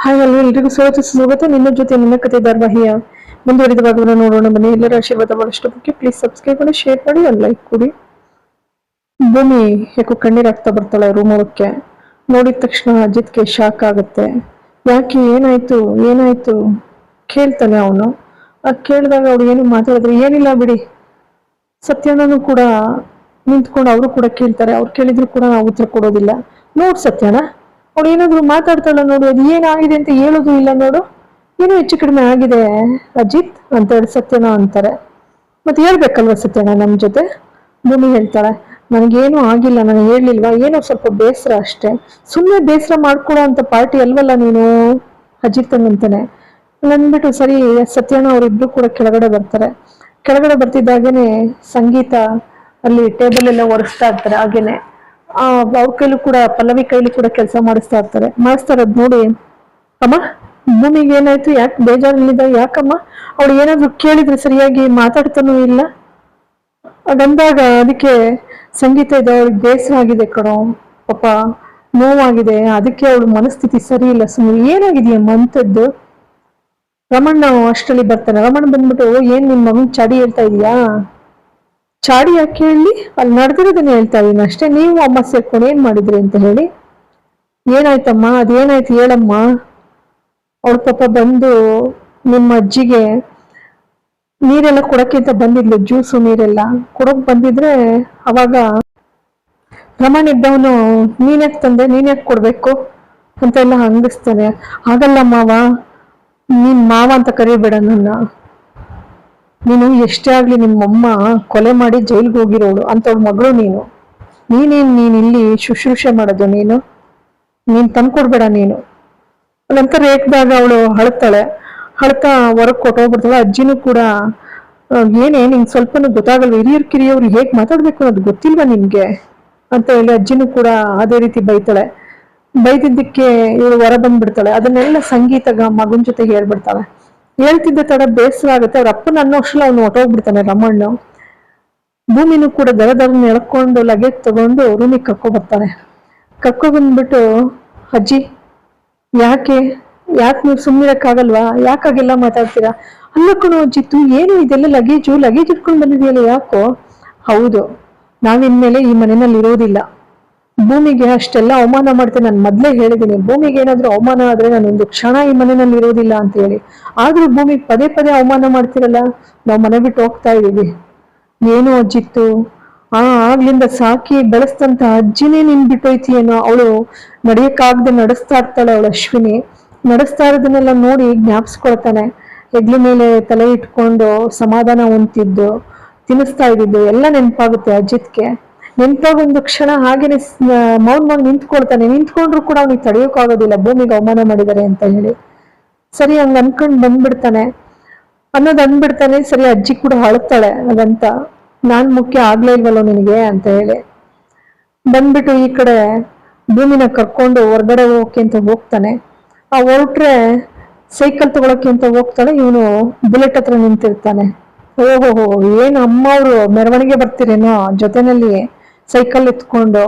Hi hello ಎಲ್ರಿಗೂ ಸ್ವಾಗತ ನಿಮ್ಮ ಜೊತೆ ನನ್ನ ಕತೆ ಧಾರಾವಾಹಿಯ ಮುಂದುವರಿದ ಭಾಗವನ್ನು ನೋಡೋಣ ಬನ್ನಿ. ಎಲ್ಲರ ಆಶೀರ್ವಾದ ಬಹಳಷ್ಟು ಮುಖ್ಯ. ಪ್ಲೀಸ್ ಸಬ್ಸ್ಕ್ರೈಬ್ ಮಾಡಿ, ಶೇರ್ ಮಾಡಿ, ಒಂದು ಲೈಕ್ ಕೊಡಿ. ಭೂಮಿ ಯಾಕೋ ಕಣ್ಣೀರಾಗ್ತಾ ಬರ್ತಾಳೆ ರೂಮ್ ಒಳಕ್ಕೆ. ನೋಡಿದ ತಕ್ಷಣ ಅಜಿತ್ಗೆ ಶಾಕ್ ಆಗುತ್ತೆ. ಯಾಕೆ, ಏನಾಯ್ತು ಏನಾಯ್ತು ಕೇಳ್ತಾನೆ ಅವನು. ಕೇಳಿದಾಗ ಅವ್ರು ಏನು ಮಾತಾಡಿದ್ರೆ, ಏನಿಲ್ಲ ಬಿಡಿ. ಸತ್ಯಣ್ಣನು ಕೂಡ ನಿಂತ್ಕೊಂಡು ಅವರು ಕೂಡ ಕೇಳ್ತಾರೆ. ಅವ್ರು ಕೇಳಿದ್ರು ಕೂಡ ನಾವು ಉತ್ತರ ಕೊಡೋದಿಲ್ಲ. ನೋಡ್ ಸತ್ಯಣ್ಣ, ಅವಳು ಏನಾದ್ರು ಮಾತಾಡ್ತಾಳ ನೋಡು, ಅದು ಏನಾಗಿದೆ ಅಂತ ಹೇಳೋದು ಇಲ್ಲ ನೋಡು, ಏನೋ ಹೆಚ್ಚು ಕಡಿಮೆ ಆಗಿದೆ ಅಜಿತ್ ಅಂತ ಹೇಳಿ ಸತ್ಯನ ಅಂತಾರೆ. ಮತ್ತೆ ಹೇಳ್ಬೇಕಲ್ವ ಸತ್ಯಣ್ಣ ನಮ್ ಜೊತೆ. ಭೂಮಿ ಹೇಳ್ತಾಳೆ, ನನಗೇನು ಆಗಿಲ್ಲ, ನಾನು ಹೇಳಲಿಲ್ವಾ, ಏನೋ ಸ್ವಲ್ಪ ಬೇಸರ ಅಷ್ಟೇ. ಸುಮ್ಮನೆ ಬೇಸರ ಮಾಡ್ಕೊಳ್ಳೋ ಅಂತ ಪಾರ್ಟಿ ಅಲ್ವಲ್ಲ ನೀನು ಅಜಿತ್ ಅಂತಾನೆ ನನ್ಬಿಟ್ಟು. ಸರಿ, ಸತ್ಯಣ್ಣ ಅವರಿಬ್ರು ಕೂಡ ಕೆಳಗಡೆ ಬರ್ತಾರೆ. ಕೆಳಗಡೆ ಬರ್ತಿದ್ದಾಗೇನೆ ಸಂಗೀತ ಅಲ್ಲಿ ಟೇಬಲ್ ಎಲ್ಲ ಒರೆಸ್ತಾ ಇರ್ತಾರೆ. ಹಾಗೇನೆ ಅವ್ರ ಕೈಲೂ ಕೂಡ, ಪಲ್ಲವಿ ಕೈಲಿ ಕೂಡ ಕೆಲಸ ಮಾಡಿಸ್ತಾ ಇರೋದ್ ನೋಡಿ, ಅಮ್ಮ ಭೂಮಿಗೆ ಏನಾಯ್ತು, ಯಾಕೆ ಬೇಜಾರಲ್ಲಿದ್ದ, ಯಾಕಮ್ಮ, ಅವಳು ಏನಾದ್ರು ಕೇಳಿದ್ರೆ ಸರಿಯಾಗಿ ಮಾತಾಡ್ತಾನೂ ಇಲ್ಲ ಅದಂದಾಗ ಅದಕ್ಕೆ ಸಂಗೀತ ಇದೆ, ಅವ್ರಿಗೆ ಬೇಸರ ಆಗಿದೆ ಕಣೋ ಪಾಪ, ನೋವಾಗಿದೆ, ಅದಕ್ಕೆ ಅವಳ ಮನಸ್ಥಿತಿ ಸರಿ ಇಲ್ಲ. ಸುಮ್ಮನೆ ಏನಾಗಿದೆಯಮ್ಮ ಅಂತದ್ದು. ರಮಣ್ಣ ಅಷ್ಟರಲ್ಲಿ ಬರ್ತಾನೆ. ರಮಣ್ಣ ಬಂದ್ಬಿಟ್ಟು, ಏನ್ ನಿನ್ ಮಗನ್ ಚಾಡಿ ಹೇಳ್ತಾ ಇದೀಯಾ? ಚಾಡಿ ಯಾಕೆ ಹೇಳಿ, ಅಲ್ಲಿ ನಡೆದಿರೋದನ್ನ ಹೇಳ್ತಾ ಇದೀನಿ ಅಷ್ಟೇ, ನೀವು ಅಮ್ಮ ಸೇರ್ಕೊಂಡು ಏನ್ ಮಾಡಿದ್ರಿ ಅಂತ ಹೇಳಿ. ಏನಾಯ್ತಮ್ಮ, ಅದೇನಾಯ್ತು ಹೇಳಮ್ಮ. ಅವಳ ಪಾಪ ಬಂದು ನಿಮ್ಮ ಅಜ್ಜಿಗೆ ನೀರೆಲ್ಲ ಕೊಡಕ್ಕೆ ಅಂತ ಬಂದಿದ್ಲು, ಜ್ಯೂಸು ನೀರೆಲ್ಲ ಕೊಡಕ್ ಬಂದಿದ್ರೆ ಅವಾಗ ರಮಣ್ ಇದ್ದವನು, ನೀನ್ಯಾಕೆ ತಂದೆ, ನೀನ್ಯಾಕೆ ಕೊಡ್ಬೇಕು ಅಂತೆಲ್ಲ ಹಂಗಿಸ್ತಾನೆ. ಆಗಲ್ಲ ಮಾವ, ನೀನ್ ಮಾವ ಅಂತ ಕರಿಬೇಡ ನನ್ನ, ನೀನು ಎಷ್ಟೇ ಆಗ್ಲಿ ನಿಮ್ಮಮ್ಮ ಕೊಲೆ ಮಾಡಿ ಜೈಲ್ಗೆ ಹೋಗಿರೋಳು ಅಂತವಳ ಮಗಳು ನೀನು, ನೀನ್ ಇಲ್ಲಿ ಶುಶ್ರೂಷೆ ಮಾಡೋದು, ನೀನ್ ತಂದ್ಕೊಡ್ಬೇಡ ನೀನು. ನಂತರ ರೇಟ್ದಾಗ ಅವಳು ಅಳ್ತಾಳೆ. ಅಳ್ತಾ ಹೊರಗ್ ಕೊಟ್ಟೋಗ್ಬಿಡ್ತಾಳೆ. ಅಜ್ಜಿನೂ ಕೂಡ, ಏನೇ ನಿಂಗೆ ಸ್ವಲ್ಪನೂ ಗೊತ್ತಾಗಲ್ವ, ಹಿರಿಯರ್ ಕಿರಿಯವ್ರು ಹೇಗ್ ಮಾತಾಡ್ಬೇಕು ಅನ್ನೋದು ಗೊತ್ತಿಲ್ವಾ ನಿಮ್ಗೆ ಅಂತ ಹೇಳಿ ಅಜ್ಜಿನೂ ಕೂಡ ಅದೇ ರೀತಿ ಬೈತಾಳೆ. ಬೈದಿದ್ದಕ್ಕೆ ಇವಳು ಹೊರ ಬಂದ್ಬಿಡ್ತಾಳೆ. ಅದನ್ನೆಲ್ಲ ಸಂಗೀತಗ ಮಗನ ಜೊತೆ ಹೇಳ್ಬಿಡ್ತಾಳೆ. ಹೇಳ್ತಿದ್ದ ತಡ ಬೇಸರ ಆಗುತ್ತೆ. ಅವ್ರ ಅಪ್ಪನ ಅನ್ನೋ ಅಷ್ಟಲ್ಲ ಅವ್ನು ಹೊಟ್ಟೋಗ್ಬಿಡ್ತಾನೆ ರಮಣ್ಣ. ಭೂಮಿನೂ ಕೂಡ ದರ ಎಳ್ಕೊಂಡು ಲಗೇಜ್ ತಗೊಂಡು ರೂಮಿಗೆ ಕರ್ಕೊಬರ್ತಾನೆ. ಬಂದ್ಬಿಟ್ಟು, ಅಜ್ಜಿ ಯಾಕೆ ನೀವು ಸುಮ್ಮನಿರಕ್ಕಾಗಲ್ವಾ, ಯಾಕಾಗೆಲ್ಲ ಮಾತಾಡ್ತೀರಾ? ಅಲ್ಲ ಕಣೋ ಅಜ್ಜಿತ್ತು, ಏನು ಇದೆಲ್ಲ ಲಗೇಜ್ ಇಟ್ಕೊಂಡು ಬಂದಿದೆಯಲ್ಲ, ಯಾಕೋ? ಹೌದು, ನಾವಿನ್ಮೇಲೆ ಈ ಮನೆಯಲ್ಲಿ ಇರೋದಿಲ್ಲ. ಭೂಮಿಗೆ ಅಷ್ಟೆಲ್ಲ ಅವಮಾನ ಮಾಡ್ತೇನೆ, ನಾನು ಮೊದ್ಲೇ ಹೇಳಿದ್ದೀನಿ, ಭೂಮಿಗೆ ಏನಾದ್ರೂ ಅವಮಾನ ಆದ್ರೆ ನಾನು ಒಂದು ಕ್ಷಣ ಈ ಮನೆಯಲ್ಲಿ ಇರೋದಿಲ್ಲ ಅಂತ ಹೇಳಿ. ಆದ್ರೂ ಭೂಮಿಗೆ ಪದೇ ಪದೇ ಅವಮಾನ ಮಾಡ್ತಿರಲ್ಲ, ನಾವು ಮನೆ ಬಿಟ್ಟು ಹೋಗ್ತಾ ಇದೀವಿ. ಏನು ಅಜ್ಜಿತ್ತು, ಆಗ್ಲಿಂದ ಸಾಕಿ ಬೆಳೆಸ್ತಂತ ಅಜ್ಜಿನೇ ನಿನ್ ಬಿಟ್ಟೋಯ್ತಿಯೇನೋ. ಅವಳು ನಡೆಯಕ್ಕಾಗದೆ ನಡೆಸ್ತಾ ಇರ್ತಾಳೆ ಅವಳು ಅಶ್ವಿನಿ. ನಡೆಸ್ತಾ ಇರೋದನ್ನೆಲ್ಲ ನೋಡಿ ಜ್ಞಾಪಿಸ್ಕೊಳ್ತಾನೆ. ಹೆಗ್ಲ ಮೇಲೆ ತಲೆ ಇಟ್ಕೊಂಡು ಸಮಾಧಾನ ಹೊಂತಿದ್ದು, ತಿನ್ನಿಸ್ತಾ ಇದ್ದಿದ್ದು ಎಲ್ಲ ನೆನಪಾಗುತ್ತೆ ಅಜಿತ್ಗೆ. ನೆನಪಾಗ ಒಂದು ಕ್ಷಣ ಹಾಗೇನೆ ಮೌನವಾಗಿ ನಿಂತ್ಕೊಂಡ್ರು ಕೂಡ ಅವ್ನಿಗೆ ತಡೆಯೋಕ್ಕಾಗೋದಿಲ್ಲ, ಭೂಮಿಗೆ ಅವಮಾನ ಮಾಡಿದ್ದಾರೆ ಅಂತ ಹೇಳಿ. ಸರಿ ಹಂಗ ಅನ್ಕೊಂಡ್ ಬಂದ್ಬಿಡ್ತಾನೆ. ಅಂದ್ಬಿಡ್ತಾನೆ. ಸರಿ, ಅಜ್ಜಿ ಕೂಡ ಅಳ್ತಾಳೆ. ಅದಂತ ನಾನ್ ಮುಖ್ಯ ಆಗ್ಲೇ ಇಲ್ವಲ್ಲೋ ನಿನಗೆ ಅಂತ ಹೇಳಿ ಬಂದ್ಬಿಟ್ಟು ಈ ಕಡೆ ಭೂಮಿನ ಕರ್ಕೊಂಡು ಹೊರಗಡೆ ಹೋಗಕ್ಕೆ ಅಂತ ಹೋಗ್ತಾನೆ. ಹೊರಟ್ರೆ ಸೈಕಲ್ ತಗೊಳಕ್ಕೆ ಅಂತ ಹೋಗ್ತಾಳೆ. ಇವನು ಬುಲೆಟ್ ಹತ್ರ ನಿಂತಿರ್ತಾನೆ. ಓಹೋ, ಏನ್ ಅಮ್ಮ ಅವರು ಮೆರವಣಿಗೆ ಬರ್ತೀರೇನೋ ಜೊತೆನಲ್ಲಿ ಸೈಕಲ್ ಎತ್ಕೊಂಡು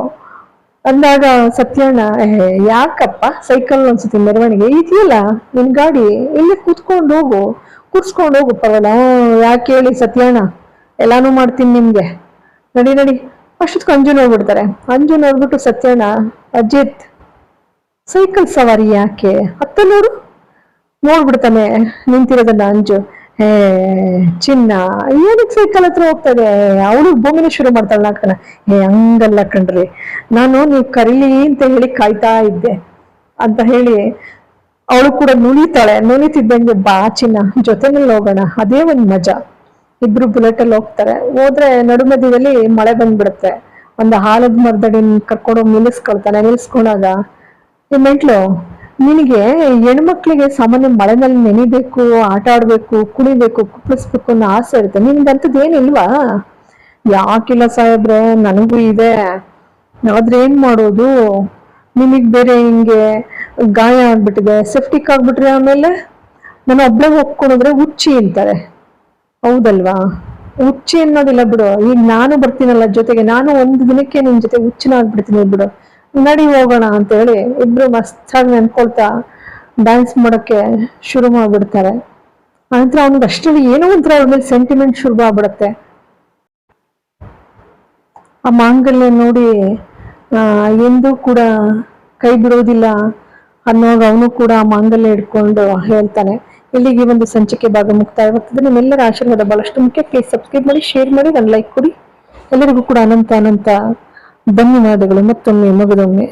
ಅಂದಾಗ ಸತ್ಯಣ್ಣ, ಯಾಕಪ್ಪ ಸೈಕಲ್ ಒಂದ್ಸತಿ ಮೆರವಣಿಗೆ ಇದೆಯಲ್ಲ ನಿನ್ ಗಾಡಿ, ಇಲ್ಲಿ ಕೂರ್ಸ್ಕೊಂಡು ಹೋಗು ಪರವಾಗಿಲ್ಲ. ಯಾಕೆ ಹೇಳಿ ಸತ್ಯಣ್ಣ, ಎಲ್ಲಾನು ಮಾಡ್ತೀನಿ ನಿಮ್ಗೆ, ನಡಿ. ಅಷ್ಟೊತ್ತಿಗೆ ಅಂಜು ನೋಡ್ಬಿಡ್ತಾರೆ. ಅಂಜು ನೋಡ್ಬಿಟ್ಟು ಸತ್ಯಣ್ಣ, ಅಜಿತ್ ಸೈಕಲ್ ಸವಾರಿ ಯಾಕೆ ಹತ್ತ ನೋಡ್ಬಿಡ್ತಾನೆ ನಿಂತಿರೋದನ್ನ ಅಂಜು. ಚಿನ್ನ ಏನಕ್ಕೆ ಸೈಕಲ್ ಹತ್ರ ಹೋಗ್ತದೆ, ಅವಳು ಭೂಮಿನ ಶುರು ಮಾಡ್ತಾಳೆ ನಾಕನ. ಹಂಗಲ್ಲ ಕಣ್ರಿ, ನಾನು ನೀವು ಕರೀಲಿ ಅಂತ ಹೇಳಿ ಕಾಯ್ತಾ ಇದ್ದೆ ಅಂತ ಹೇಳಿ ಅವಳು ಕೂಡ ನುಣಿತಿದ್ದಂಗೆ, ಬಾ ಚಿನ್ನ ಜೊತೆನಲ್ಲಿ ಹೋಗೋಣ, ಅದೇ ಒಂದ್ ಮಜಾ. ಇಬ್ರು ಬುಲೆಟ್ ಅಲ್ಲಿ ಹೋಗ್ತಾರೆ. ಹೋದ್ರೆ ನಡುಮಧ್ಯದಲ್ಲಿ ಮಳೆ ಬಂದ್ಬಿಡುತ್ತೆ. ಒಂದು ಹಾಲದ ಮರದಡಿ ಕರ್ಕೊಂಡೋಗಿ ನಿಲ್ಲಿಸ್ಕೊಂಡಾಗ, ಈ ಮೆಂಟ್ಲು, ನಿನಗೆ ಹೆಣ್ಮಕ್ಳಿಗೆ ಸಾಮಾನ್ಯ ಮಳೆನಲ್ಲಿ ನೆನಿಬೇಕು, ಆಟ ಆಡ್ಬೇಕು, ಕುಣಿಬೇಕು, ಕುಪ್ಪಳಿಸ್ಬೇಕು ಅನ್ನೋ ಆಸೆ ಇರುತ್ತೆ, ನಿನ್ಗಂತದ್ದು ಏನಿಲ್ವಾ? ಯಾಕಿಲ್ಲ ಸಾಹೇಬ್ರೆ, ನನಗೂ ಇದೆ, ಆದ್ರೆ ಏನ್ ಮಾಡೋದು, ನಿಮಗ್ ಬೇರೆ ಹಿಂಗೆ ಗಾಯ ಆಗ್ಬಿಟ್ಟಿದೆ, ಸೆಫ್ಟಿಕ್ ಆಗ್ಬಿಟ್ರೆ ಆಮೇಲೆ ನಾನು ಒಬ್ಳೆ ಹೋಗ್ಕೊಂಡ್ರೆ ಹುಚ್ಚಿ ಅಂತಾರೆ. ಹೌದಲ್ವಾ? ಹುಚ್ಚಿ ಅನ್ನೋದಿಲ್ಲ ಬಿಡು, ಈಗ ನಾನು ಬರ್ತೀನಲ್ಲ ಜೊತೆಗೆ, ನಾನು ಒಂದು ದಿನಕ್ಕೆ ನಿನ್ ಜೊತೆ ಹುಚ್ಚಿನ ಆಗ್ಬಿಡ್ತೀನಿ ಬಿಡು, ನಡಿ ಹೋಗೋಣ ಅಂತ ಹೇಳಿ ಇಬ್ರು ಮಸ್ತಾಗಿ ನೆನ್ಕೊಳ್ತಾ ಡ್ಯಾನ್ಸ್ ಮಾಡೋಕ್ಕೆ ಶುರು ಮಾಡ್ಬಿಡ್ತಾರೆ. ಆನಂತರ ಅವ್ನಿಗೆ ಅಷ್ಟರಲ್ಲಿ ಏನೋ ಒಂಥರ ಅವ್ರ ಮೇಲೆ ಸೆಂಟಿಮೆಂಟ್ ಶುರು ಆಗ್ಬಿಡತ್ತೆ. ಆ ಮಾಂಗಲ್ಯ ನೋಡಿ ಎಂದೂ ಕೂಡ ಕೈ ಬಿಡೋದಿಲ್ಲ ಅನ್ನೋವಾಗ ಅವನು ಕೂಡ ಆ ಮಾಂಗಲ್ಯ ಹಿಡ್ಕೊಂಡು ಹೇಳ್ತಾನೆ. ಇಲ್ಲಿಗೆ ಒಂದು ಸಂಚಿಕೆ ಭಾಗ ಮುಕ್ತಾಯವಾಗ್ತದೆ. ನಿಮ್ಮೆಲ್ಲರ ಆಶೀರ್ವಾದ ಬಹಳಷ್ಟು ಮುಖ್ಯ. ಪ್ಲೀಸ್ ಸಬ್ಸ್ಕ್ರೈಬ್ ಮಾಡಿ, ಶೇರ್ ಮಾಡಿ, ನನ್ನ ಲೈಕ್ ಕೊಡಿ. ಎಲ್ಲರಿಗೂ ಕೂಡ ಅನಂತ ಧನ್ಯವಾದಗಳು. ಮತ್ತೊಮ್ಮೆ ಮಗದೊಮ್ಮೆ